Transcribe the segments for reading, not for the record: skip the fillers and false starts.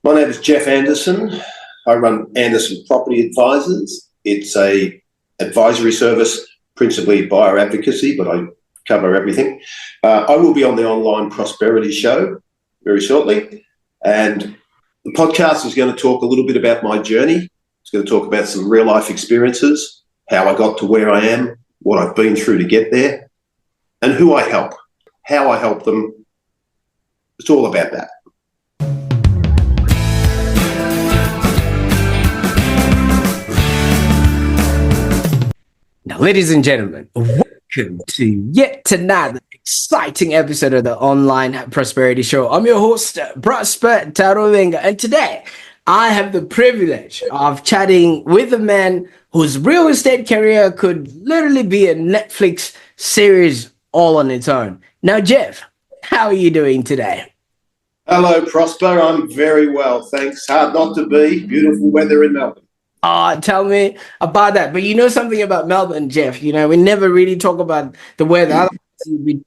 My name is Jeff Anderson. I run Anderson Property Advisors. It's a advisory service, principally buyer advocacy, but I cover everything. I will be on the Online Prosperity Show very shortly, and the podcast is going to talk a little bit about my journey. It's going to talk about some real life experiences, how I got to where I am, what I've been through to get there, and who I help, how I help them. It's all about that. Now, ladies and gentlemen, welcome to yet another exciting episode of the Online Prosperity Show. I'm your host, Prosper Taruvinga, and today I have the privilege of chatting with a man whose real estate career could literally be a Netflix series all on its own. Now, Jeff, how are you doing today? Hello, Prosper. I'm very well, thanks. Hard not to be. Beautiful weather in Melbourne. Tell me about that. But you know something about Melbourne, Jeff. You know, we never really talk about the weather. Otherwise,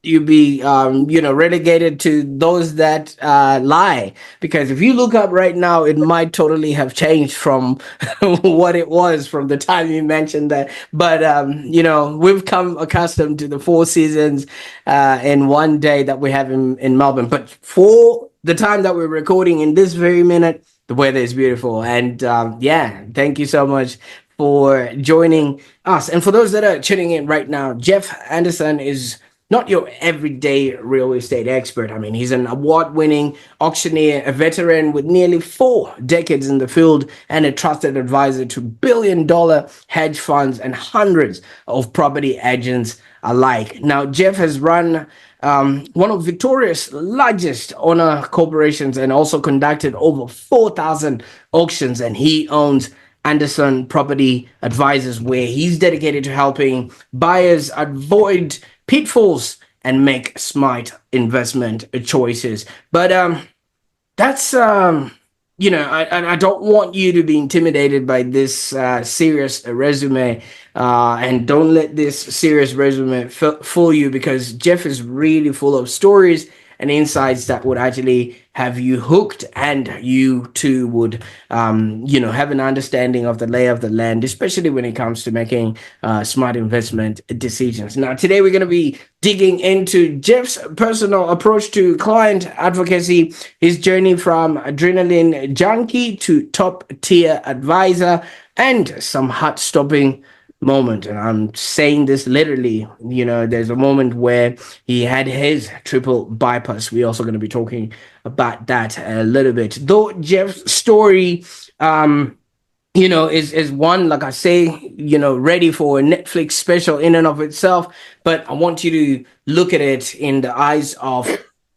you'd be relegated to those that lie. Because if you look up right now, it might totally have changed from what it was from the time you mentioned that. But, we've come accustomed to the 4 seasons in one day that we have in Melbourne. But for the time that we're recording in this very minute, the weather is beautiful. And thank you so much for joining us. And for those that are tuning in right now, Jeff Anderson is not your everyday real estate expert. I mean, he's an award-winning auctioneer, a veteran with nearly 4 decades in the field, and a trusted advisor to billion-dollar hedge funds and hundreds of property agents alike. Now, Jeff has run one of Victoria's largest owner corporations and also conducted over 4,000 auctions, and he owns Anderson Property Advisors, where he's dedicated to helping buyers avoid pitfalls and make smart investment choices. But I don't want you to be intimidated by this serious resume, and don't let this serious resume fool you, because Jeff is really full of stories and insights that would actually have you hooked, and you too would, have an understanding of the lay of the land, especially when it comes to making smart investment decisions. Now, today we're going to be digging into Jeff's personal approach to client advocacy, his journey from adrenaline junkie to top tier advisor, and some heart-stopping moment. And I'm saying this literally. There's a moment where he had his triple bypass. We're also going to be talking about that a little bit, though Jeff's story is one, like I say, ready for a Netflix special in and of itself. But I want you to look at it in the eyes of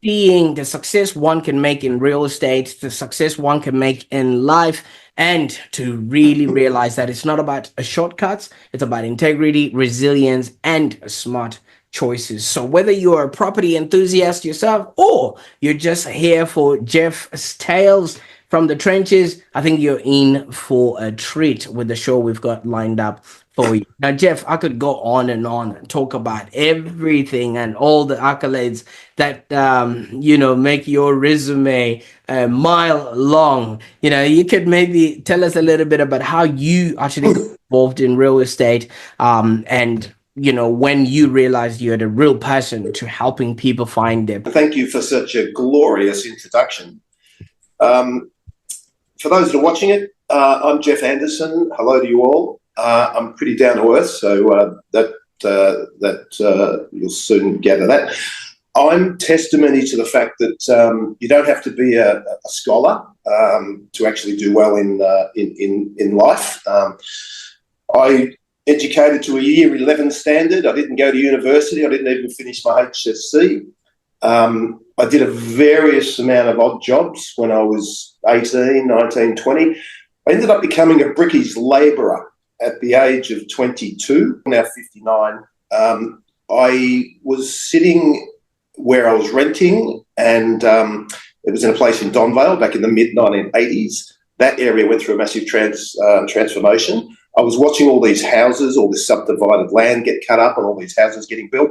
seeing the success one can make in real estate, the success one can make in life, and to really realize that it's not about shortcuts, it's about integrity, resilience, and smart choices. So whether you're a property enthusiast yourself, or you're just here for Jeff's tales from the trenches, I think you're in for a treat with the show we've got lined up for you. Now, Jeff, I could go on and talk about everything and all the accolades that make your resume a mile long. You could maybe tell us a little bit about how you actually got involved in real estate, and when you realized you had a real passion to helping people find their. Thank you for such a glorious introduction. For those that are watching it, I'm Jeff Anderson. Hello to you all. I'm pretty down to earth, so that you'll soon gather that. I'm testimony to the fact that you don't have to be a scholar to actually do well in life. I educated to a year 11 standard. I didn't go to university. I didn't even finish my HSC. I did a various amount of odd jobs when I was 18, 19, 20. I ended up becoming a brickies labourer at the age of 22, now 59. I was sitting where I was renting, and it was in a place in Donvale back in the mid-1980s. That area went through a massive transformation. I was watching all these houses, all this subdivided land get cut up and all these houses getting built.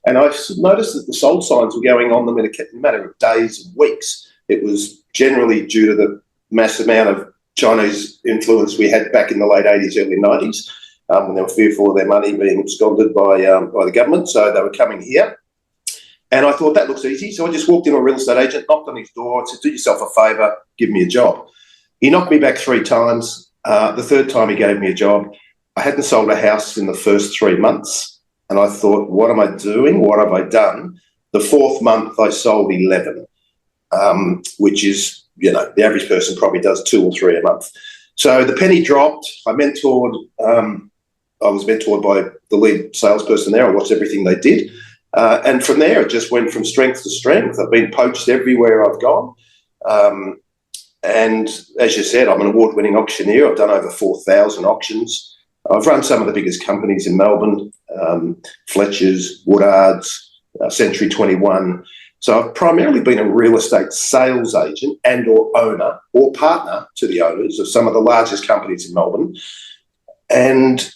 And I noticed that the sold signs were going on them in a matter of days and weeks. It was generally due to the mass amount of Chinese influence we had back in the late 80s, early 90s, when they were fearful of their money being absconded by the government. So they were coming here. And I thought, that looks easy. So I just walked in a real estate agent, knocked on his door, and said, do yourself a favour, give me a job. He knocked me back 3 times. The third time he gave me a job. I hadn't sold a house in the first 3 months. And I thought, what am I doing? What have I done? The 4th month, I sold 11, which is, the average person probably does 2 or 3 a month. So the penny dropped. I was mentored by the lead salesperson there. I watched everything they did. And from there, it just went from strength to strength. I've been poached everywhere I've gone. And as you said, I'm an award-winning auctioneer. I've done over 4,000 auctions. I've run some of the biggest companies in Melbourne, Fletcher's, Woodards, Century 21. So I've primarily been a real estate sales agent and or owner or partner to the owners of some of the largest companies in Melbourne. And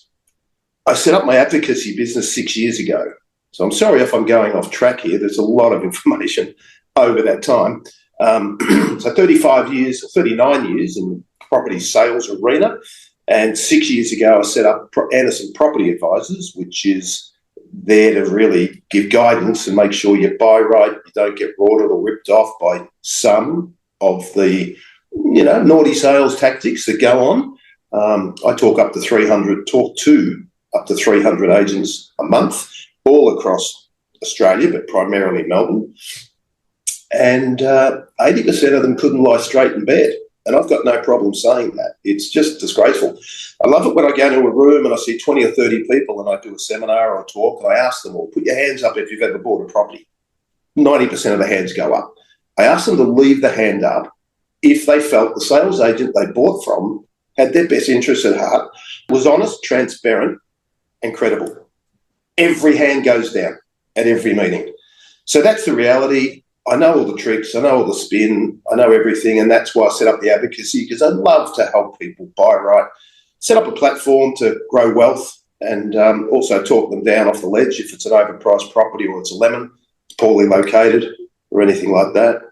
I set up my advocacy business 6 years ago. So I'm sorry if I'm going off track here. There's a lot of information over that time. So 35 years, or 39 years in the property sales arena. And 6 years ago, I set up Anderson Property Advisors, which is there to really give guidance and make sure you buy right, you don't get rorted or ripped off by some of the, naughty sales tactics that go on. I talk to up to 300 agents a month, all across Australia, but primarily Melbourne. And 80% of them couldn't lie straight in bed. And I've got no problem saying that. It's just disgraceful. I love it when I go into a room and I see 20 or 30 people and I do a seminar or a talk and I ask them all, put your hands up if you've ever bought a property. 90% of the hands go up. I ask them to leave the hand up if they felt the sales agent they bought from had their best interests at heart, was honest, transparent, and credible. Every hand goes down at every meeting. So that's the reality. I know all the tricks, I know all the spin, I know everything, and that's why I set up the advocacy, because I love to help people buy right, set up a platform to grow wealth, and also talk them down off the ledge if it's an overpriced property or it's a lemon, it's poorly located or anything like that.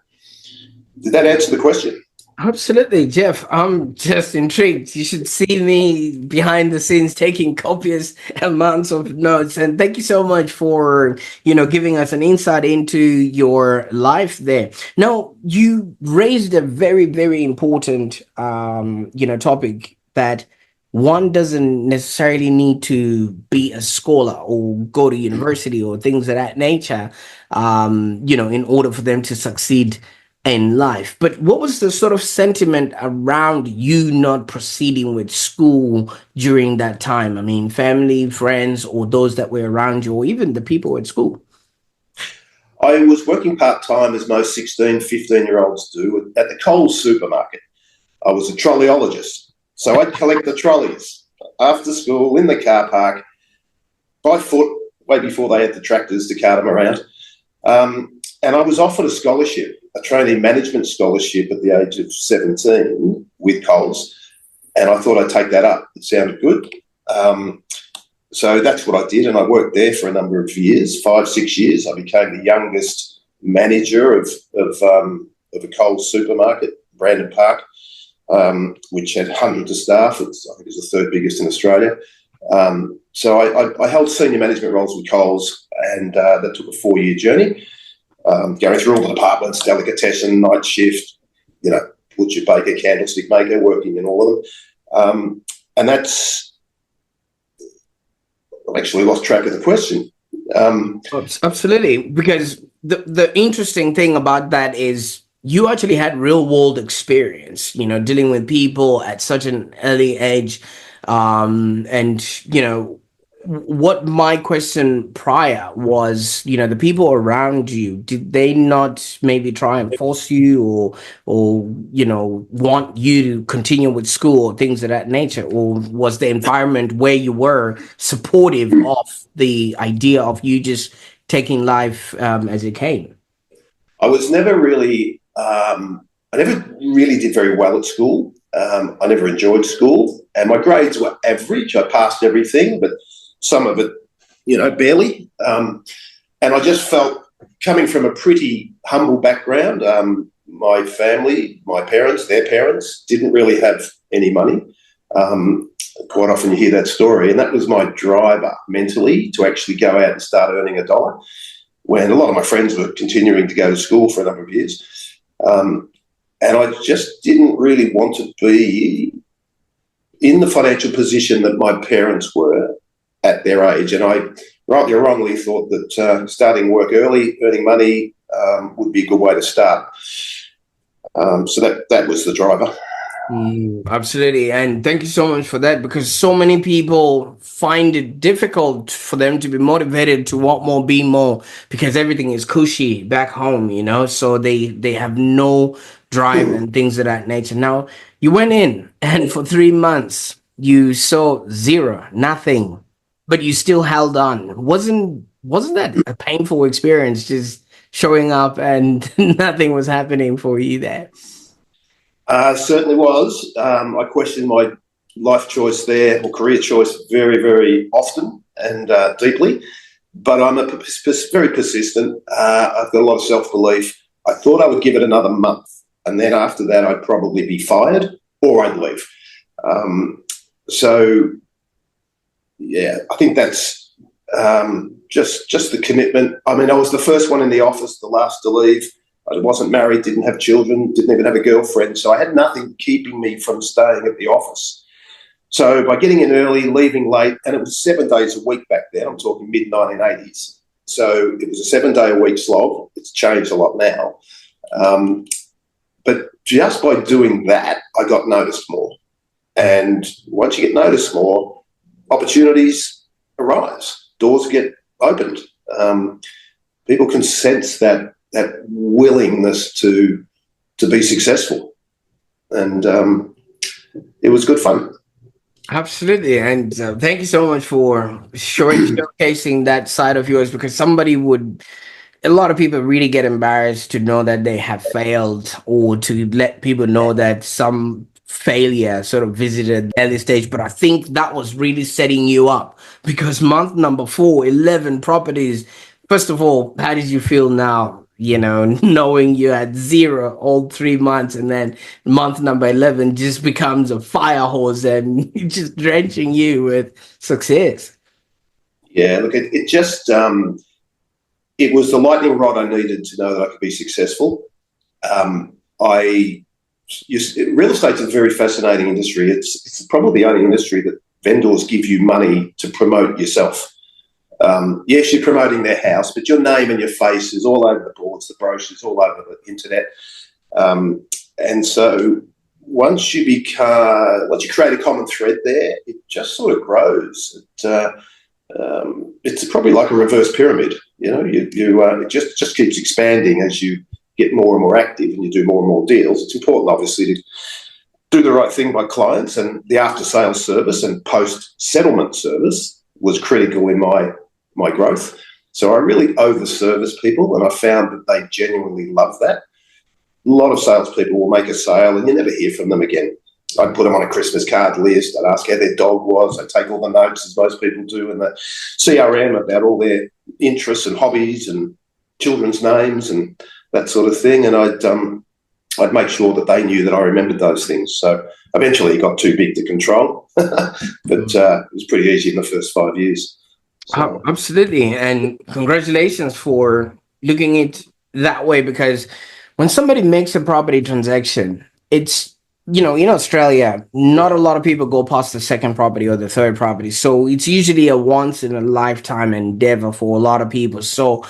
Did that answer the question? Absolutely, Jeff. I'm just intrigued. You should see me behind the scenes taking copious amounts of notes. And thank you so much for, giving us an insight into your life there. Now, you raised a very, very important, topic that one doesn't necessarily need to be a scholar or go to university or things of that nature, in order for them to succeed in life. But what was the sort of sentiment around you not proceeding with school during that time? I mean, family, friends, or those that were around you, or even the people at school? I was working part-time, as most 16, 15-year-olds do, at the Coles supermarket. I was a trolleyologist. So I'd collect the trolleys after school in the car park by foot, way before they had the tractors to cart them around. And I was offered a scholarship, a trainee management scholarship at the age of 17 with Coles, and I thought I'd take that up. It sounded good. So that's what I did, and I worked there for a number of years, 5, 6 years. I became the youngest manager of a Coles supermarket, Brandon Park, which had hundreds of staff. I think it was the 3rd biggest in Australia. So I held senior management roles with Coles, and that took a 4-year journey. Going through all the departments, delicatessen, night shift, butcher, baker, candlestick maker, working in all of them. And that's, I've actually lost track of the question. Absolutely, because the interesting thing about that is you actually had real world experience, dealing with people at such an early age. What my question prior was, the people around you, did they not maybe try and force you or want you to continue with school or things of that nature? Or was the environment where you were supportive of the idea of you just taking life as it came? I was never really, I never really did very well at school. I never enjoyed school, and my grades were average. I passed everything, but some of it, barely. And I just felt, coming from a pretty humble background, my family, my parents, their parents, didn't really have any money. Quite often you hear that story, and that was my driver mentally to actually go out and start earning a dollar, when a lot of my friends were continuing to go to school for a number of years. And I just didn't really want to be in the financial position that my parents were at their age. And I, rightly or wrongly, thought that starting work early, earning money, would be a good way to start. So that was the driver. Absolutely. And thank you so much for that, because so many people find it difficult for them to be motivated to want more, be more, because everything is cushy back home, you know, so they have no drive and things of that nature. Now, you went in and for 3 months you saw zero, nothing, but you still held on. Wasn't that a painful experience, just showing up and nothing was happening for you there? Certainly was. I questioned my life choice there, or career choice, very, very often and deeply. But I'm very persistent. I've got a lot of self-belief. I thought I would give it another month, and then after that, I'd probably be fired or I'd leave. So, yeah, I think that's just the commitment. I mean, I was the first one in the office, the last to leave. I wasn't married, didn't have children, didn't even have a girlfriend. So I had nothing keeping me from staying at the office. So by getting in early, leaving late, and it was 7 days a week back then, I'm talking mid-1980s. So it was a 7-day-a-week slog. It's changed a lot now. But just by doing that, I got noticed more. And once you get noticed more, opportunities arise, doors get opened. People can sense that willingness to be successful, and it was good fun. Absolutely, and thank you so much for showcasing that side of yours, because a lot of people really get embarrassed to know that they have failed, or to let people know that some failure sort of visited the early stage. But I think that was really setting you up, because month number 4, 11 properties. First of all, how did you feel now? You know, knowing you had zero all 3 months, and then month number 11 just becomes a fire hose and just drenching you with success. Yeah, look, it just it was the lightning rod I needed to know that I could be successful. Real estate's a very fascinating industry. It's probably the only industry that vendors give you money to promote yourself. Yes, you're promoting their house, but your name and your face is all over the boards, the brochures, all over the internet. And so once you create a common thread there, it just sort of grows. It's probably like a reverse pyramid. You know, it just keeps expanding as you get more and more active and you do more and more deals. It's important, obviously, to do the right thing by clients, and the after-sales service and post-settlement service was critical in my growth. So I really over-service people, and I found that they genuinely love that. A lot of salespeople will make a sale and you never hear from them again. I'd put them on a Christmas card list. I'd ask how their dog was. I'd take all the notes, as most people do, in the CRM about all their interests and hobbies and children's names and that sort of thing. And I'd make sure that they knew that I remembered those things. So eventually it got too big to control, but it was pretty easy in the first 5 years. So. Absolutely. And congratulations for looking at it that way, because when somebody makes a property transaction, it's, you know, in Australia, not a lot of people go past the second property or the third property. So it's usually a once in a lifetime endeavor for a lot of people. So,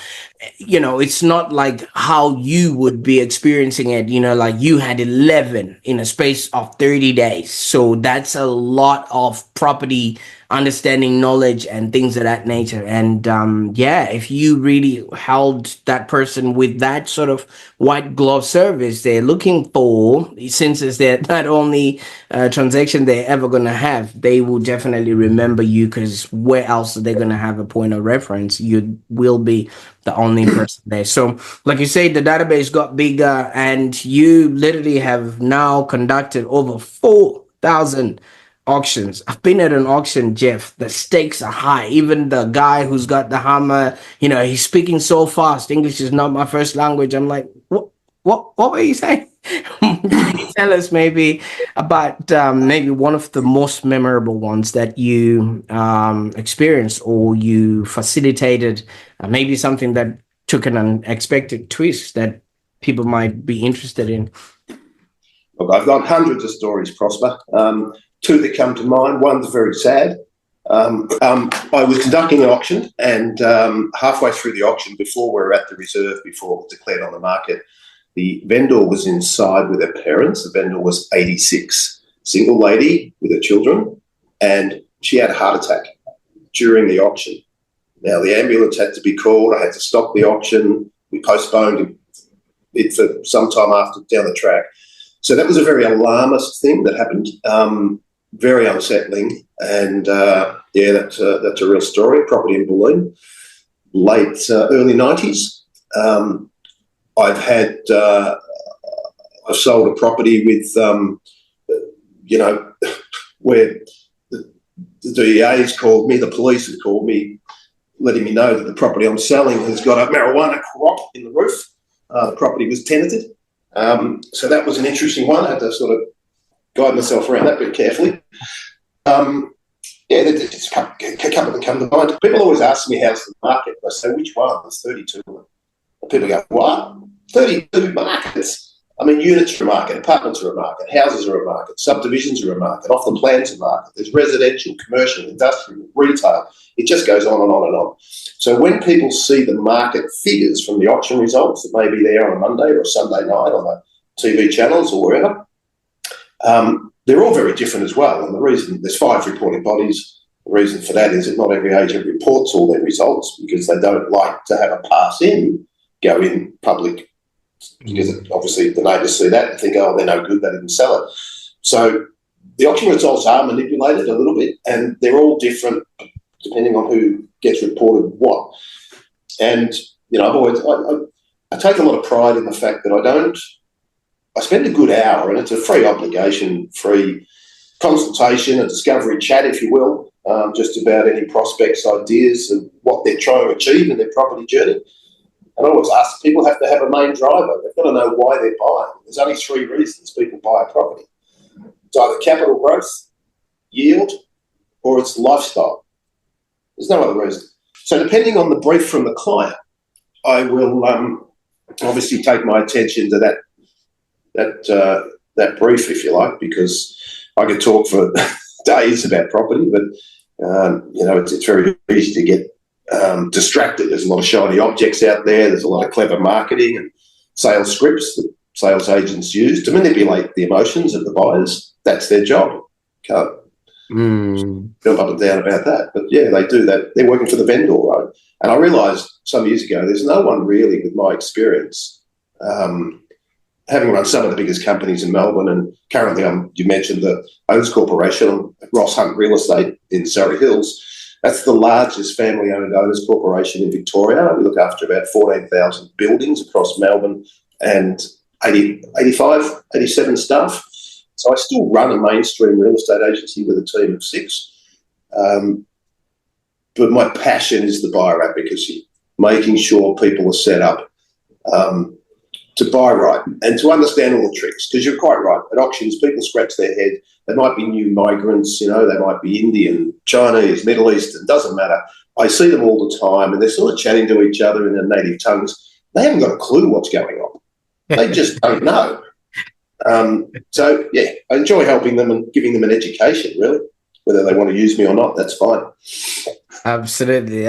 you know, it's not like how you would be experiencing it, you know, like you had 11 in a space of 30 days. So that's a lot of property understanding, knowledge, and things of that nature. And yeah, if you really held that person with that sort of white glove service they're looking for, since it's that only transaction they're ever going to have, they will definitely remember you, because where else are they going to have a point of reference? You will be the only person there. So like you say, the database got bigger, and you literally have now conducted over 4,000 auctions. I've been at an auction, Jeff. The stakes are high. Even the guy who's got the hammer, you know, he's speaking so fast. English is not my first language. I'm like, What were you saying? Can you tell us maybe about maybe one of the most memorable ones that you experienced or you facilitated? Maybe something that took an unexpected twist that people might be interested in. Look, I've got hundreds of stories, Prosper. Two that come to mind. One's very sad. I was conducting an auction, and halfway through the auction, before we were at the reserve, before it was declared on the market, the vendor was inside with her parents. The vendor was 86, single lady with her children, and she had a heart attack during the auction. Now, the ambulance had to be called. I had to stop the auction. We postponed it for some time after, down the track. So that was a very alarmist thing that happened, very unsettling. And, yeah, that's a real story. Property in Bulleen, early 90s. I've sold a property with, where the DEA's called me, the police have called me, letting me know that the property I'm selling has got a marijuana crop in the roof. The property was tenanted. So that was an interesting one. I had to sort of guide myself around that a bit carefully. Yeah, there's a couple that come to mind. People always ask me how's the market. I say, which one? There's 32 of them. And people go, what? 32 markets? I mean, units are a market, apartments are a market, houses are a market, subdivisions are a market, off the plans a market. There's residential, commercial, industrial, retail. It just goes on and on and on. So when people see the market figures from the auction results that may be there on a Monday or a Sunday night on the TV channels or wherever, they're all very different as well. And the reason, there's 5 reporting bodies. The reason for that is that not every agent reports all their results because they don't like to have a pass-in go in public, because obviously the neighbours see that and think, oh, they're no good, they didn't sell it. So the auction results are manipulated a little bit, and they're all different depending on who gets reported what. And, I take a lot of pride in the fact that I spend a good hour, and it's a free obligation, free consultation, a discovery chat, if you will, just about any prospects' ideas and what they're trying to achieve in their property journey. And I always ask, people have to have a main driver. They've got to know why they're buying. There's only 3 reasons people buy a property. It's either capital growth, yield, or it's lifestyle. There's no other reason. So depending on the brief from the client, I will obviously take my attention to that brief, if you like, because I could talk for days about property, but it's very easy to get distracted. There's a lot of shiny objects out there. There's a lot of clever marketing and sales scripts that sales agents use to manipulate the emotions of the buyers. That's their job. Can't jump up and down about that. But yeah, they do that. They're working for the vendor, right? And I realised some years ago, there's no one really, with my experience, having run some of the biggest companies in Melbourne, and currently you mentioned the Owners Corporation, Ross Hunt Real Estate in Surrey Hills. That's the largest family-owned owners corporation in Victoria. We look after about 14,000 buildings across Melbourne and 85, 87 staff. So I still run a mainstream real estate agency with a team of 6. But my passion is the buyer advocacy, making sure people are set up to buy right and to understand all the tricks, because you're quite right. At auctions, people scratch their head. They might be new migrants, they might be Indian, Chinese, Middle Eastern, doesn't matter. I see them all the time, and they're sort of chatting to each other in their native tongues. They haven't got a clue what's going on. They just don't know. So, yeah, I enjoy helping them and giving them an education, really. Whether they want to use me or not, that's fine. Absolutely.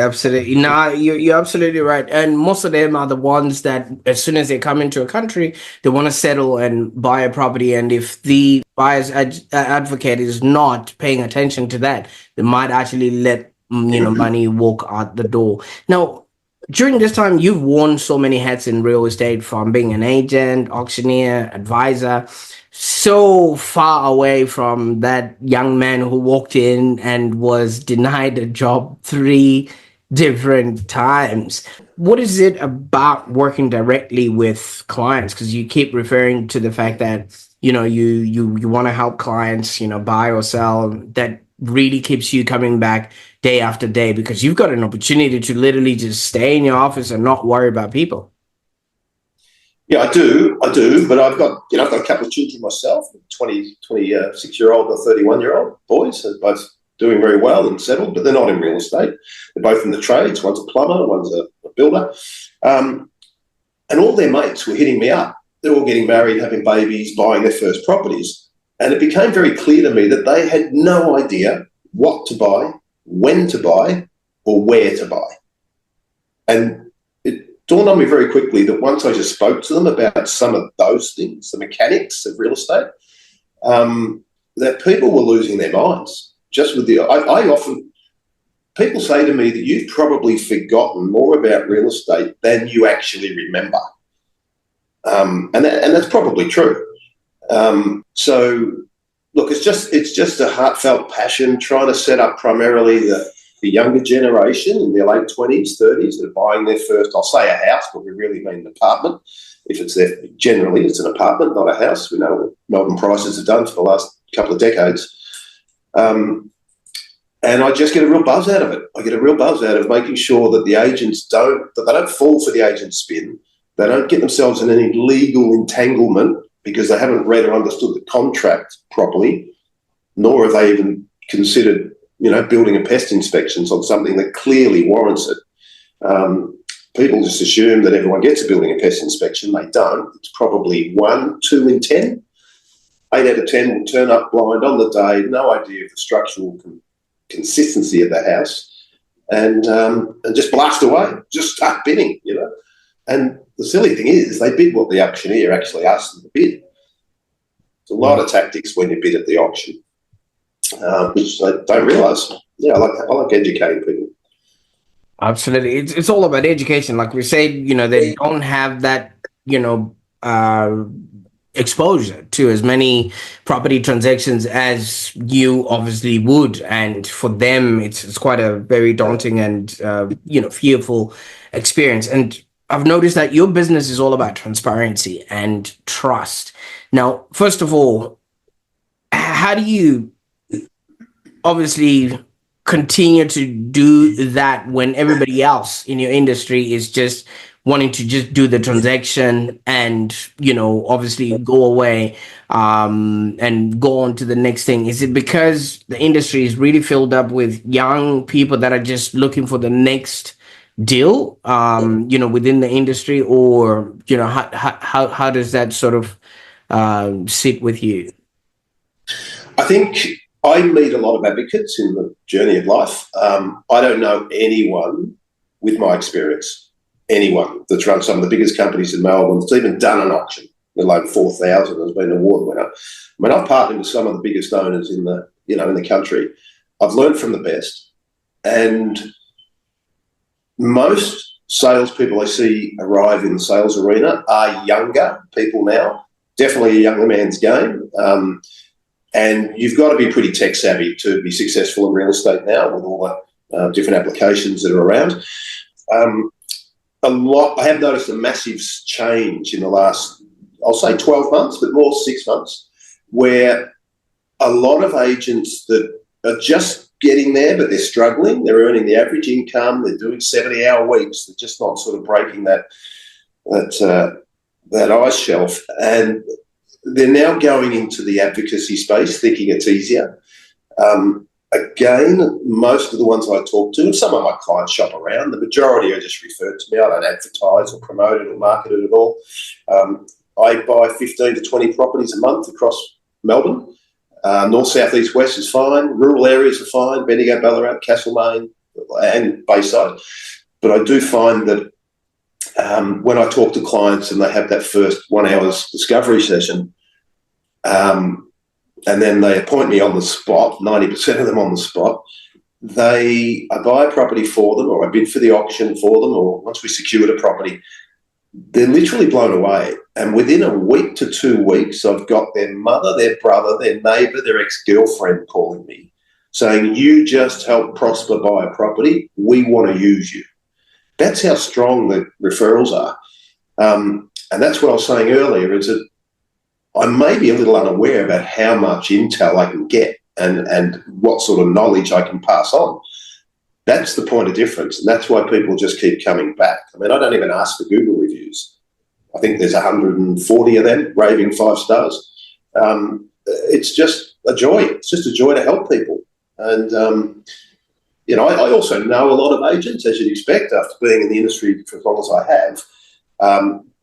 No, you're absolutely right. And most of them are the ones that as soon as they come into a country, they want to settle and buy a property. And if the buyer's advocate is not paying attention to that, they might actually let money walk out the door. Now, during this time, you've worn so many hats in real estate, from being an agent, auctioneer, advisor, so far away from that young man who walked in and was denied a job 3 different times. What is it about working directly with clients? Because you keep referring to the fact that, you want to help clients, buy or sell, that really keeps you coming back day after day, because you've got an opportunity to literally just stay in your office and not worry about people. Yeah, I do. I do, but I've got a couple of children myself, 26-year-old and 31-year-old boys, who are both doing very well and settled, but they're not in real estate. They're both in the trades. One's a plumber, one's a builder. And all their mates were hitting me up. They're all getting married, having babies, buying their first properties. And it became very clear to me that they had no idea what to buy, when to buy, or where to buy. And it dawned on me very quickly that once I just spoke to them about some of those things, the mechanics of real estate, that people were losing their minds. Just with I often, people say to me that you've probably forgotten more about real estate than you actually remember. And that's probably true. So look, it's just a heartfelt passion trying to set up primarily the younger generation in their late 20s, 30s that are buying their first, I'll say a house, but we really mean an apartment. If it's there, generally it's an apartment, not a house. We know what Melbourne prices have done for the last couple of decades. And I just get a real buzz out of it. I get a real buzz out of making sure that the agents don't fall for the agent spin. They don't get themselves in any legal entanglement because they haven't read or understood the contract properly, nor have they even considered, building and pest inspections on something that clearly warrants it. People just assume that everyone gets a building and pest inspection. They don't. It's probably 1, 2 in 10. 8 out of 10 will turn up blind on the day, no idea of the structural consistency of the house, and just blast away, just start bidding, And the silly thing is, they bid what the auctioneer actually asked them to bid. It's a lot of tactics when you bid at the auction, which they don't realise. Yeah, I like educating people. Absolutely, it's all about education. Like we said, they don't have that, exposure to as many property transactions as you obviously would, and for them, it's quite a very daunting and fearful experience. And I've noticed that your business is all about transparency and trust. Now, first of all, how do you obviously continue to do that when everybody else in your industry is just wanting to just do the transaction and, obviously go away and go on to the next thing? Is it because the industry is really filled up with young people that are just looking for the next deal, within the industry, or, how does that sort of sit with you? I think I meet a lot of advocates in the journey of life. I don't know anyone with my experience, anyone that's run some of the biggest companies in Melbourne, that's even done an auction, let alone 4,000, has been an award winner. I mean, I've partnered with some of the biggest owners in the country. I've learned from the best, and most salespeople I see arrive in the sales arena are younger people now, definitely a younger man's game. And you've got to be pretty tech savvy to be successful in real estate now with all the different applications that are around. I have noticed a massive change in the last, I'll say 12 months, but more 6 months, where a lot of agents that are just getting there, but they're struggling, they're earning the average income, they're doing 70-hour weeks, they're just not sort of breaking that ice shelf, and they're now going into the advocacy space thinking it's easier. Again, most of the ones I talk to, some of my clients shop around, the majority are just referred to me. I don't advertise or promote it or market it at all. I buy 15 to 20 properties a month across Melbourne. North, south, east, west is fine. Rural areas are fine. Bendigo, Ballarat, Castlemaine and Bayside. But I do find that when I talk to clients and they have that first 1 hour's discovery session, and then they appoint me on the spot, 90% of them on the spot, I buy a property for them, or I bid for the auction for them, or once we secured a property, they're literally blown away. And within a week to 2 weeks, I've got their mother, their brother, their neighbour, their ex-girlfriend calling me saying, "You just helped Prosper buy a property. We want to use you." That's how strong the referrals are. And that's what I was saying earlier, is that I may be a little unaware about how much intel I can get and what sort of knowledge I can pass on. That's the point of difference, and that's why people just keep coming back. I mean, I don't even ask for Google reviews. I think there's 140 of them raving 5 stars. It's just a joy. It's just a joy to help people. And, you know, I also know a lot of agents, as you'd expect, after being in the industry for as long as I have.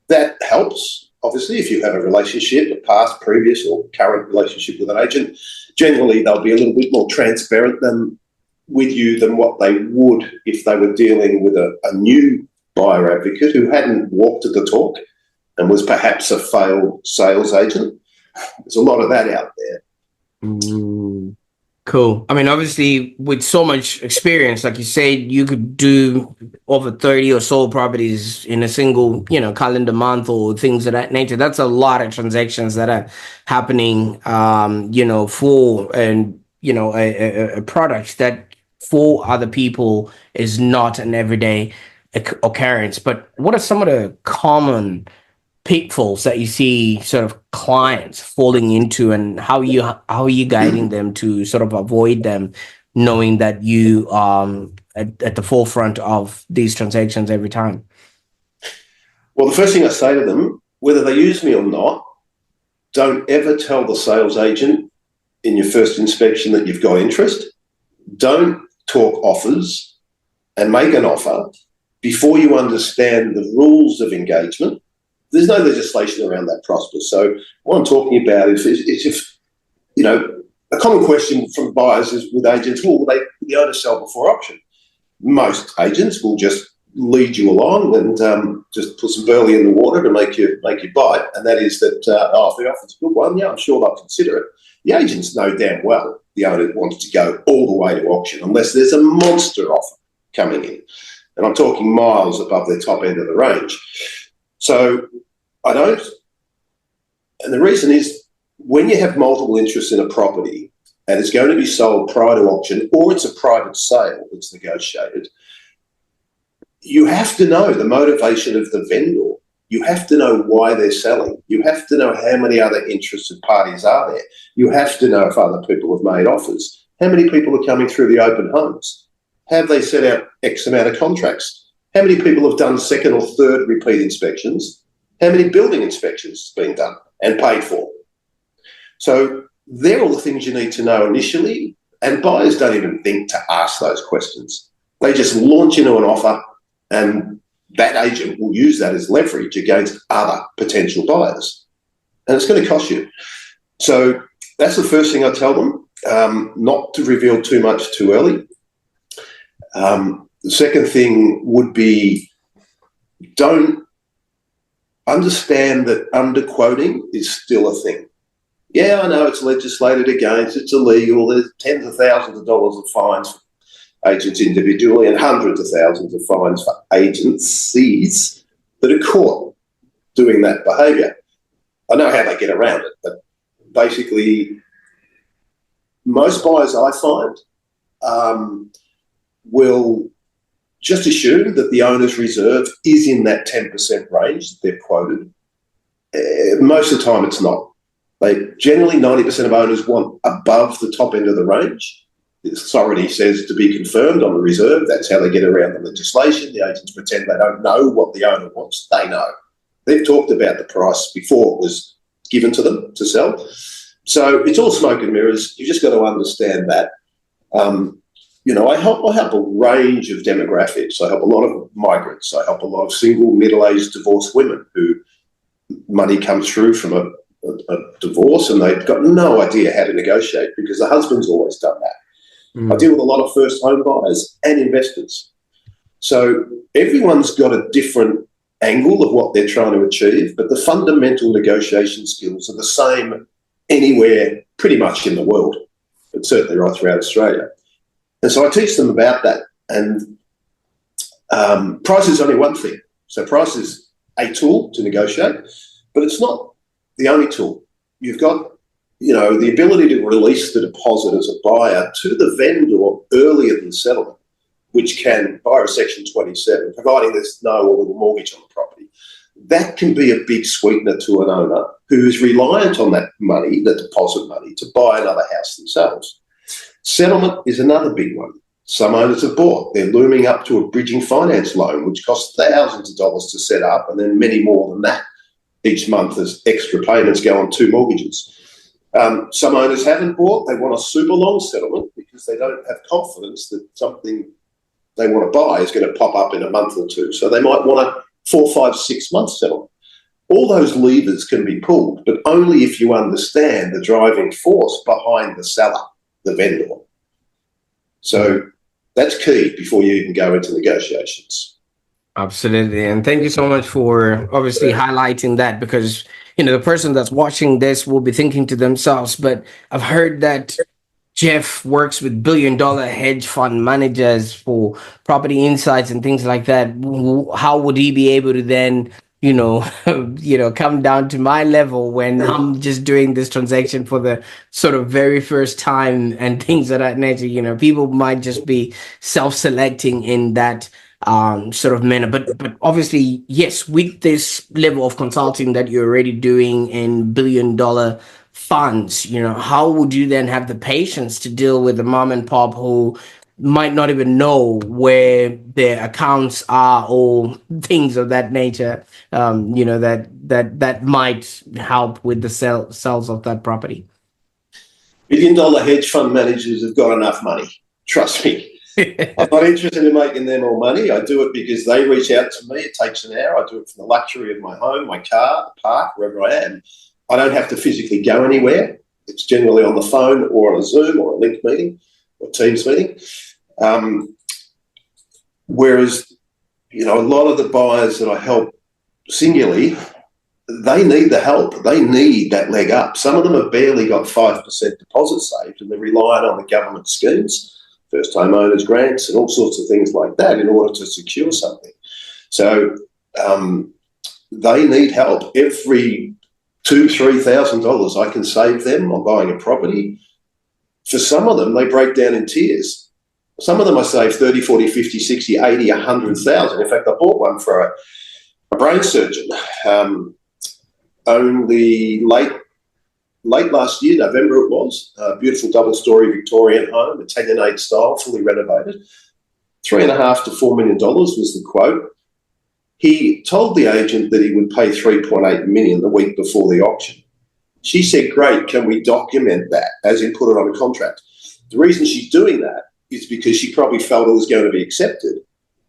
That helps, obviously, if you have a relationship, a past, previous or current relationship with an agent. Generally, they'll be a little bit more transparent with you than what they would if they were dealing with a new buyer advocate who hadn't walked the talk and was perhaps a failed sales agent. There's a lot of that out there. Cool. I mean, obviously, with so much experience, like you said, you could do over 30 or so properties in a single, you know, calendar month or things of that nature. That's a lot of transactions that are happening, you know, for, and, you know, a product that for other people is not an everyday occurrence. But what are some of the common pitfalls that you see sort of clients falling into, and how are you guiding them to sort of avoid them, knowing that you at the forefront of these transactions every time? Well, the first thing I say to them, whether they use me or not, don't ever tell the sales agent in your first inspection that you've got interest. Don't talk offers and make an offer before you understand the rules of engagement. There's no legislation around that, Prosper. So what I'm talking about is if, you know, a common question from buyers is with agents, will the owner sell before auction? Most agents will just lead you along and just put some burley in the water to make you bite. And that is that, if the offer's a good one, yeah, I'm sure they'll consider it. The agents know damn well the owner wants to go all the way to auction unless there's a monster offer coming in. And I'm talking miles above the top end of the range. So I don't, and the reason is when you have multiple interests in a property and it's going to be sold prior to auction, or it's a private sale that's negotiated, you have to know the motivation of the vendor. You have to know why they're selling. You have to know how many other interested parties are there. You have to know if other people have made offers. How many people are coming through the open homes? Have they set out X amount of contracts? How many people have done second or third repeat inspections? How many building inspections have been done and paid for? So they're all the things you need to know initially, and buyers don't even think to ask those questions. They just launch into an offer, and that agent will use that as leverage against other potential buyers. And it's going to cost you. So that's the first thing I tell them, not to reveal too much too early. The second thing would be, don't understand that underquoting is still a thing. Yeah, I know it's legislated against, it's illegal, there's tens of thousands of dollars of fines for agents individually and hundreds of thousands of fines for agencies that are caught doing that behaviour. I know how they get around it, but basically most buyers I find will just assume that the owner's reserve is in that 10% range that they've quoted. Most of the time it's not. Generally 90% of owners want above the top end of the range. The authority says to be confirmed on the reserve. That's how they get around the legislation. The agents pretend they don't know what the owner wants. They know. They've talked about the price before it was given to them to sell. So it's all smoke and mirrors. You just got to understand that. You know, I help a range of demographics. I help a lot of migrants. I help a lot of single, middle-aged, divorced women who money comes through from a divorce and they've got no idea how to negotiate because the husband's always done that. I deal with a lot of first home buyers and investors. So everyone's got a different angle of what they're trying to achieve, but the fundamental negotiation skills are the same anywhere pretty much in the world, but certainly right throughout Australia. And so I teach them about that. And price is only one thing. So price is a tool to negotiate, but it's not the only tool. You've got, you know, the ability to release the deposit as a buyer to the vendor earlier than settlement, which can, via Section 27, providing there's no or little mortgage on the property. That can be a big sweetener to an owner who is reliant on that money, the deposit money, to buy another house themselves. Settlement is another big one. Some owners have bought. They're looming up to a bridging finance loan, which costs thousands of dollars to set up and then many more than that each month as extra payments go on 2 mortgages. Some owners haven't bought. They want a super long settlement because they don't have confidence that something they want to buy is going to pop up in a month or two. So they might want a 4, 5, 6 month settlement. All those levers can be pulled, but only if you understand the driving force behind the seller, the vendor. So that's key before you even go into negotiations. Absolutely. And thank you so much for obviously highlighting that, because, the person that's watching this will be thinking to themselves, but I've heard that Jeff works with billion-dollar hedge fund managers for property insights and things like that. How would he be able to then, come down to my level when I'm just doing this transaction for the sort of very first time and things of that nature? People might just be self-selecting in that sort of manner. But obviously, yes, with this level of consulting that you're already doing in billion-dollar funds, how would you then have the patience to deal with the mom and pop who might not even know where their accounts are or things of that nature, that might help with the sales of that property? $1 billion hedge fund managers have got enough money. Trust me. I'm not interested in making them more money. I do it because they reach out to me. It takes an hour. I do it from the luxury of my home, my car, the park, wherever I am. I don't have to physically go anywhere. It's generally on the phone or on a Zoom or a link meeting or Teams meeting. Whereas, a lot of the buyers that I help singularly, they need the help. They need that leg up. Some of them have barely got 5% deposit saved and they're relying on the government schemes, first-time owners grants and all sorts of things like that in order to secure something. So they need help. Every $2,000-3,000 I can save them on buying a property. For some of them, they break down in tears. Some of them I save 30, 40, 50, 60, 80, 100,000. In fact, I bought one for a brain surgeon only late last year, November it was. A beautiful double-storey Victorian home, Italianate style, fully renovated. $3.5 to $4 million was the quote. He told the agent that he would pay $3.8 million the week before the auction. She said, great, can we document that, as in put it on a contract? The reason she's doing that is because she probably felt it was going to be accepted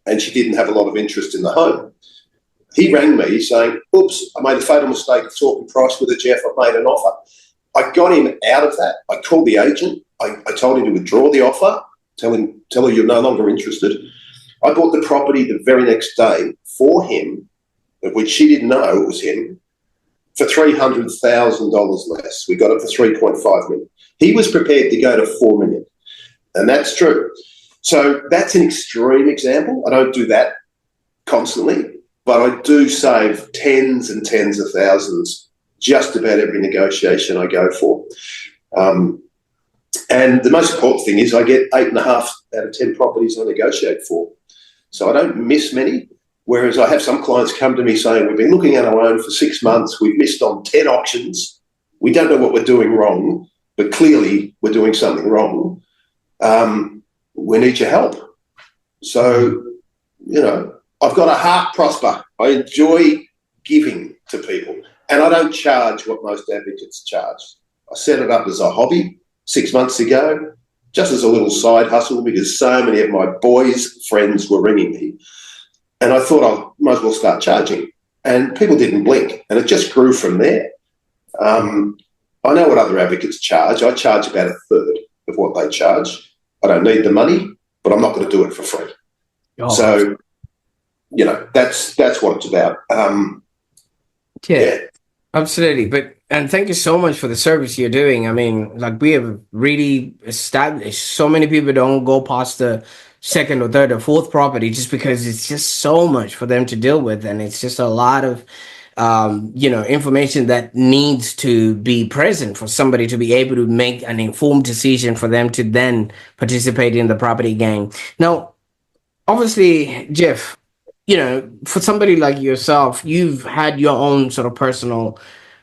and she didn't have a lot of interest in the home. He rang me saying, oops, I made a fatal mistake of talking price with her, Jeff, I've made an offer. I got him out of that. I called the agent. I told him to withdraw the offer, tell her you're no longer interested. I bought the property the very next day for him, of which she didn't know it was him, for $300,000 less. We got it for $3.5 million. He was prepared to go to $4 million, and that's true. So that's an extreme example. I don't do that constantly, but I do save tens and tens of thousands just about every negotiation I go for. And the most important thing is I get 8.5 out of 10 properties I negotiate for. So I don't miss many, whereas I have some clients come to me saying, we've been looking at our own for 6 months, we've missed on 10 auctions, we don't know what we're doing wrong, but clearly we're doing something wrong. We need your help. So, I've got a heart, Prosper. I enjoy giving to people, and I don't charge what most advocates charge. I set it up as a hobby 6 months ago, just as a little side hustle, because so many of my boys' friends were ringing me. And I thought I might as well start charging. And people didn't blink. And it just grew from there. I know what other advocates charge. I charge about 1/3 of what they charge. I don't need the money, but I'm not going to do it for free. Oh. So, that's what it's about. Yeah, absolutely. And thank you so much for the service you're doing. I mean, we have really established, so many people don't go past the second or third or fourth property just because it's just so much for them to deal with. And it's just a lot of, information that needs to be present for somebody to be able to make an informed decision for them to then participate in the property game. Now, obviously, Jeff, for somebody like yourself, you've had your own sort of personal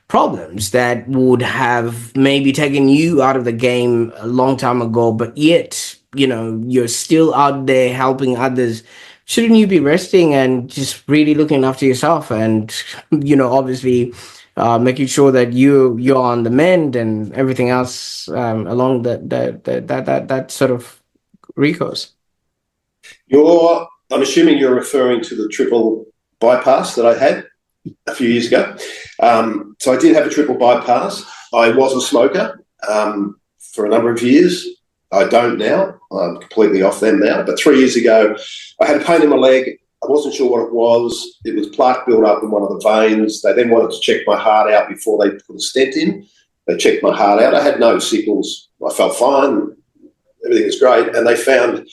problems that would have maybe taken you out of the game a long time ago, but yet, you're still out there helping others shouldn't you be resting and just really looking after yourself and, obviously making sure that you're on the mend and everything else along that sort of recourse? I'm assuming you're referring to the triple bypass that I had a few years ago. So I did have a triple bypass. I was a smoker for a number of years. I don't now. I'm completely off them now. But 3 years ago, I had a pain in my leg. I wasn't sure what it was. It was plaque built up in one of the veins. They then wanted to check my heart out before they put a stent in. They checked my heart out. I had no signals. I felt fine. Everything was great. And they found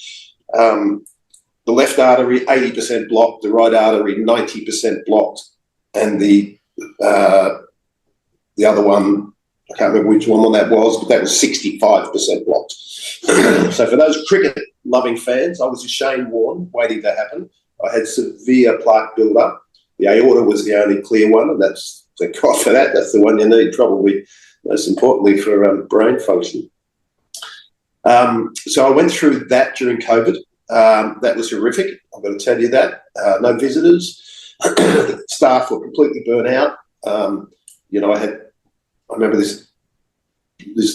the left artery 80% blocked, the right artery 90% blocked, and the other one, I can't remember which one that was, but that was 65% blocked. So for those cricket-loving fans, I was a Shane Warne waiting to happen. I had severe plaque build-up. The aorta was the only clear one, and that's, thank God for that. That's the one you need, probably most importantly for brain function. So I went through that during COVID. That was horrific. I've got to tell you that. No visitors. Staff were completely burnt out. I remember this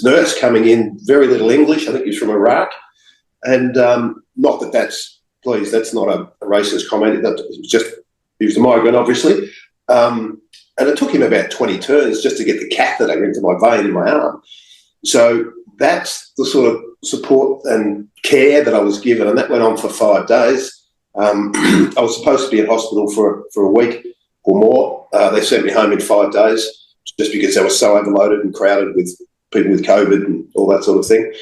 nurse coming in, very little English. I think he was from Iraq. And not that that's not a racist comment. He was a migrant, obviously. And it took him about 20 turns just to get the catheter into my vein in my arm. So that's the sort of support and care that I was given, and that went on for 5 days. I was supposed to be in hospital for a week or more. They sent me home in 5 days just because they were so overloaded and crowded with people with COVID and all that sort of thing.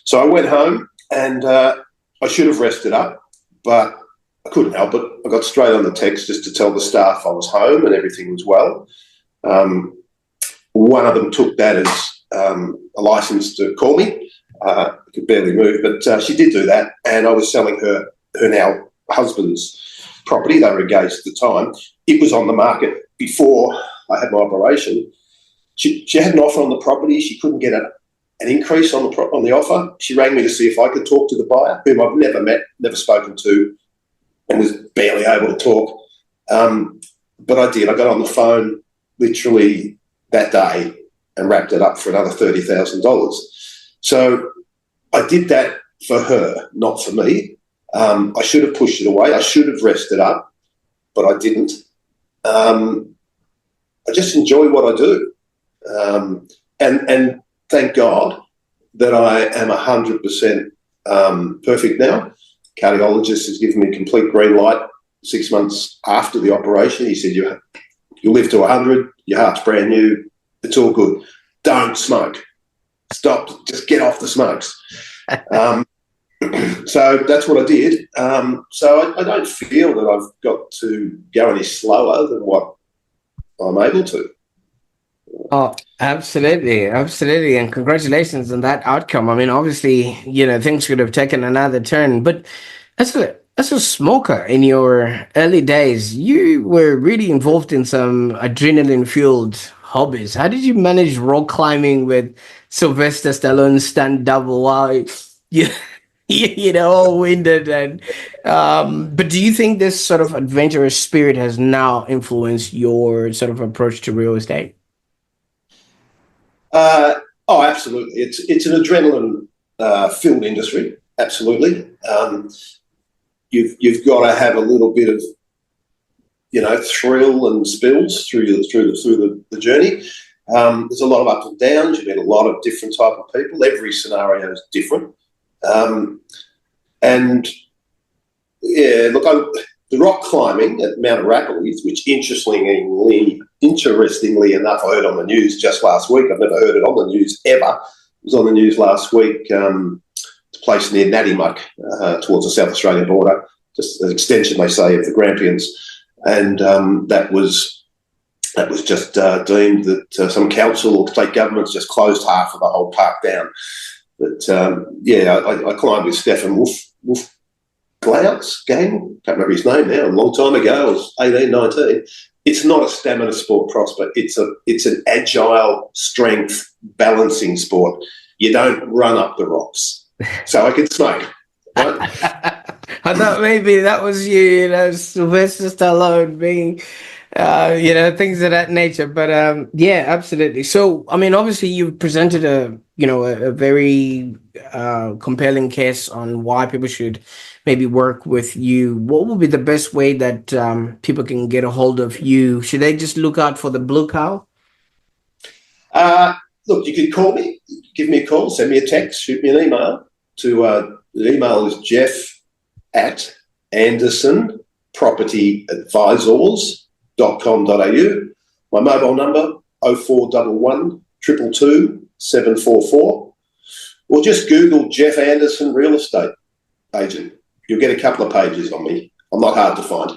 So I went home, and I should have rested up, but I couldn't help it. I got straight on the text just to tell the staff I was home and everything was well. One of them took that as a license to call me. I could barely move, but she did do that, and I was selling her now husband's property. They were engaged at the time. It was on the market before I had my operation. She had an offer on the property. She couldn't get an increase on the offer. She rang me to see if I could talk to the buyer, whom I've never met, never spoken to, and was barely able to talk. But I did. I got on the phone literally that day and wrapped it up for another $30,000. So I did that for her, not for me. I should have pushed it away. I should have rested up, but I didn't. I just enjoy what I do. And thank God that I am 100% perfect now. Cardiologist has given me complete green light 6 months after the operation. He said, you'll live to 100, your heart's brand new, it's all good. Don't smoke. Stop, just get off the smokes. So that's what I did. So I don't feel that I've got to go any slower than what I'm able to. Oh, absolutely, absolutely, and congratulations on that outcome. I mean, obviously, things could have taken another turn, but as a smoker in your early days, you were really involved in some adrenaline-fueled hobbies. How did you manage rock climbing with Sylvester Stallone's stunt double while all winded and but do you think this sort of adventurous spirit has now influenced your sort of approach to real estate? Oh, absolutely. It's an adrenaline filled industry. Absolutely. You've got to have a little bit of thrill and spills through the journey. There's a lot of ups and downs. You meet a lot of different type of people. Every scenario is different. And yeah, look, the rock climbing at Mount Arapiles, which interestingly enough, I heard on the news just last week. I've never heard it on the news ever. It was on the news last week. It's a place near Nattymuck, towards the South Australian border, just an extension, they say, of the Grampians. And that was just deemed that some council or state governments just closed half of the whole park down. But I climbed with Stefan Wolf Glauts gang. Can't remember his name now. A long time ago, I was 18, 19. It's not a stamina sport, Prosper. It's an agile strength balancing sport. You don't run up the rocks. So I could smoke. Right? I thought maybe that was you, you know, Sylvester Stallone being, you know, things of that nature. But yeah, absolutely. So, I mean, obviously, you've presented a, you know, a very compelling case on why people should maybe work with you. What would be the best way that people can get a hold of you? Should they just look out for the blue cow? Uh, Look, you could call me, give me a call, send me a text, shoot me an email. The email is jeff@andersonpropertyadvisors.com.au. My mobile number 0411 222 744, or just Google Jeff Anderson real estate agent. You'll get a couple of pages on me. I'm not hard to find.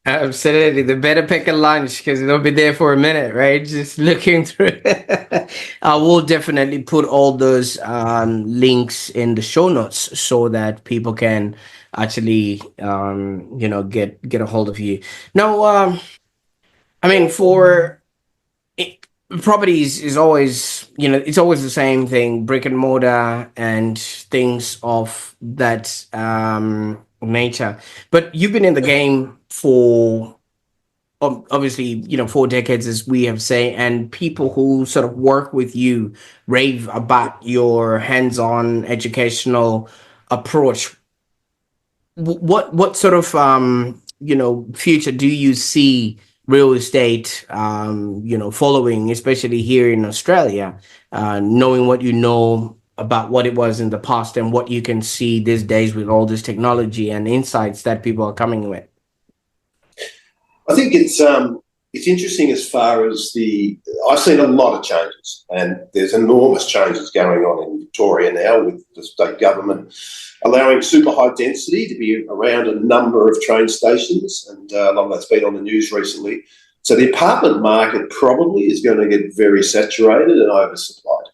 Absolutely. The better pick a lunch because it'll be there for a minute, right? Just looking through. I will definitely put all those links in the show notes so that people can actually, you know, get a hold of you. Now, I mean, for it, properties is always, you know, it's always the same thing, brick and mortar and things of that nature. But you've been in the game for obviously, you know, 4 decades, as we have say, and people who sort of work with you rave about your hands-on educational approach. What sort of you know, future do you see real estate you know, following, especially here in Australia, knowing what you know about what it was in the past and what you can see these days with all this technology and insights that people are coming with? I think it's interesting as far as I've seen a lot of changes, and there's enormous changes going on in Victoria now with the state government allowing super high density to be around a number of train stations, and a lot of that's been on the news recently. So the apartment market probably is going to get very saturated and oversupplied.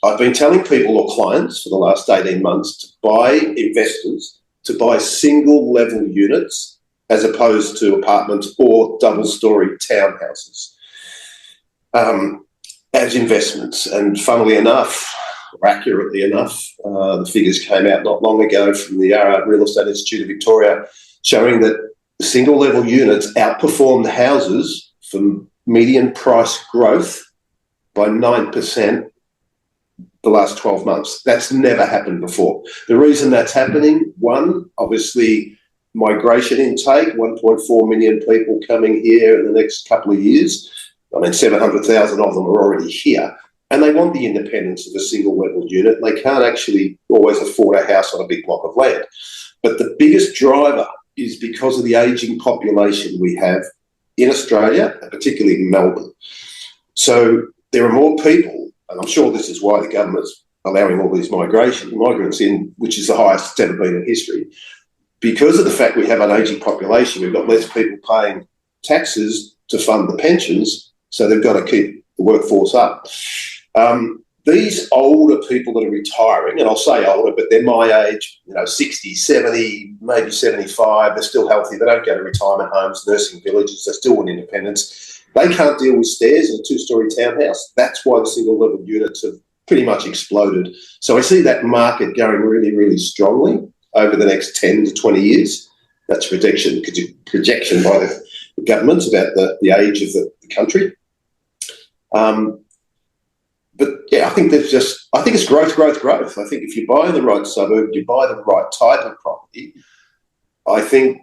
I've been telling people or clients for the last 18 months to buy single level units as opposed to apartments or double-storey townhouses as investments. And funnily enough, or accurately enough, the figures came out not long ago from the Real Estate Institute of Victoria showing that single-level units outperformed houses for median price growth by 9% the last 12 months. That's never happened before. The reason that's happening, one, obviously, migration intake, 1.4 million people coming here in the next couple of years. I mean, 700,000 of them are already here. And they want the independence of a single level unit. They can't actually always afford a house on a big block of land. But the biggest driver is because of the ageing population we have in Australia, and particularly in Melbourne. So there are more people, and I'm sure this is why the government's allowing all these migrants in, which is the highest it's ever been in history. Because of the fact we have an ageing population, we've got less people paying taxes to fund the pensions, so they've got to keep the workforce up. These older people that are retiring, and I'll say older, but they're my age, you know, 60, 70, maybe 75, they're still healthy, they don't go to retirement homes, nursing villages, they still want independence. They can't deal with stairs in a two-storey townhouse. That's why the single-level units have pretty much exploded. So I see that market going really, really strongly over the next 10 to 20 years. That's projection by the governments about the age of the country. But yeah, I think it's growth. I think if you buy in the right suburb, you buy the right type of property, I think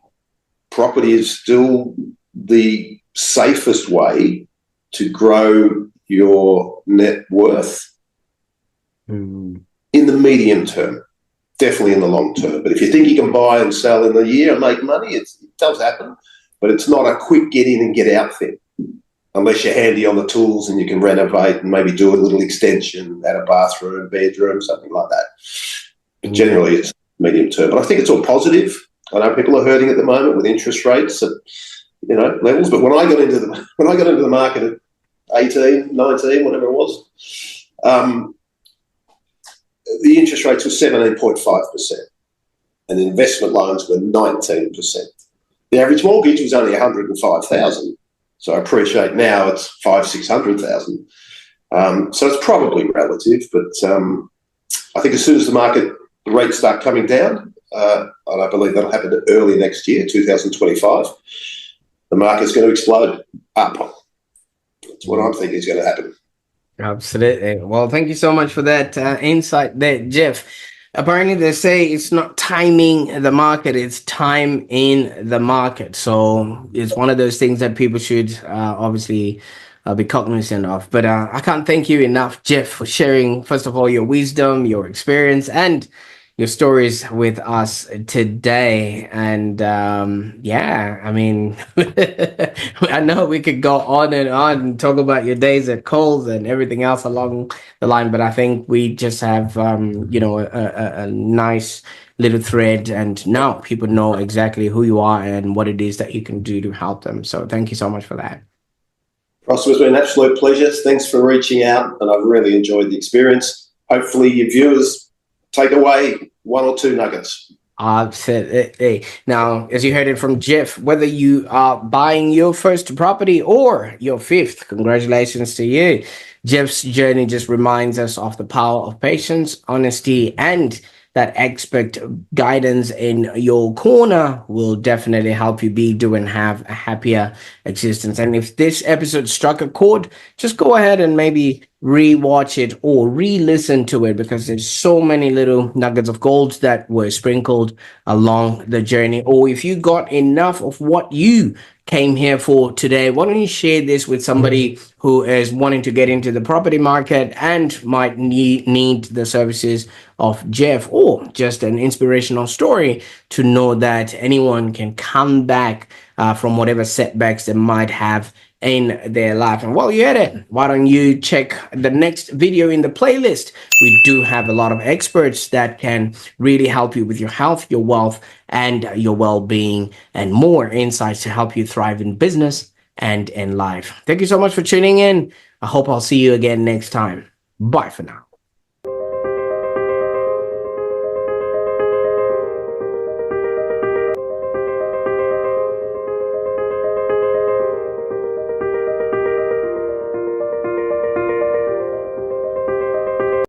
property is still the safest way to grow your net worth in the medium term. Definitely in the long term. But if you think you can buy and sell in a year and make money, it does happen. But it's not a quick get in and get out thing, unless you're handy on the tools and you can renovate and maybe do a little extension, add a bathroom, bedroom, something like that. But generally, it's medium term. But I think it's all positive. I know people are hurting at the moment with interest rates at, you know, levels. But when I got into the market at 18, 19, whatever it was, the interest rates were 17.5% and the investment loans were 19%. The average mortgage was only 105,000. So I appreciate now it's 500,000-600,000. So it's probably relative, but I think as soon as the market the rates start coming down, and I believe that'll happen early next year, 2025, the market's going to explode up. That's what I'm thinking is going to happen. Absolutely. Well, thank you so much for that insight there, Jeff. Apparently, they say it's not timing the market, it's time in the market. So it's one of those things that people should obviously be cognizant of. But I can't thank you enough, Jeff, for sharing, first of all, your wisdom, your experience, and your stories with us today. And yeah, I mean, I know we could go on and talk about your days at Coles and everything else along the line, but I think we just have, you know, a nice little thread, and now people know exactly who you are and what it is that you can do to help them. So thank you so much for that. Ross, it's been an absolute pleasure. Thanks for reaching out, and I've really enjoyed the experience. Hopefully your viewers take away one or two nuggets. Absolutely. Now, as you heard it from Jeff, whether you are buying your first property or your fifth, congratulations to you. Jeff's journey just reminds us of the power of patience, honesty, and that expert guidance in your corner will definitely help you do and have a happier existence. And if this episode struck a chord, just go ahead and maybe re-watch it or re-listen to it, because there's so many little nuggets of gold that were sprinkled along the journey. Or if you got enough of what you came here for today, why don't you share this with somebody who is wanting to get into the property market and might need the services of Jeff, or just an inspirational story to know that anyone can come back from whatever setbacks they might have in their life. And while you're at it, why don't you check the next video in the playlist? We do have a lot of experts that can really help you with your health, your wealth, and your well-being, and more insights to help you thrive in business and in life. Thank you so much for tuning in. I hope I'll see you again next time. Bye for now.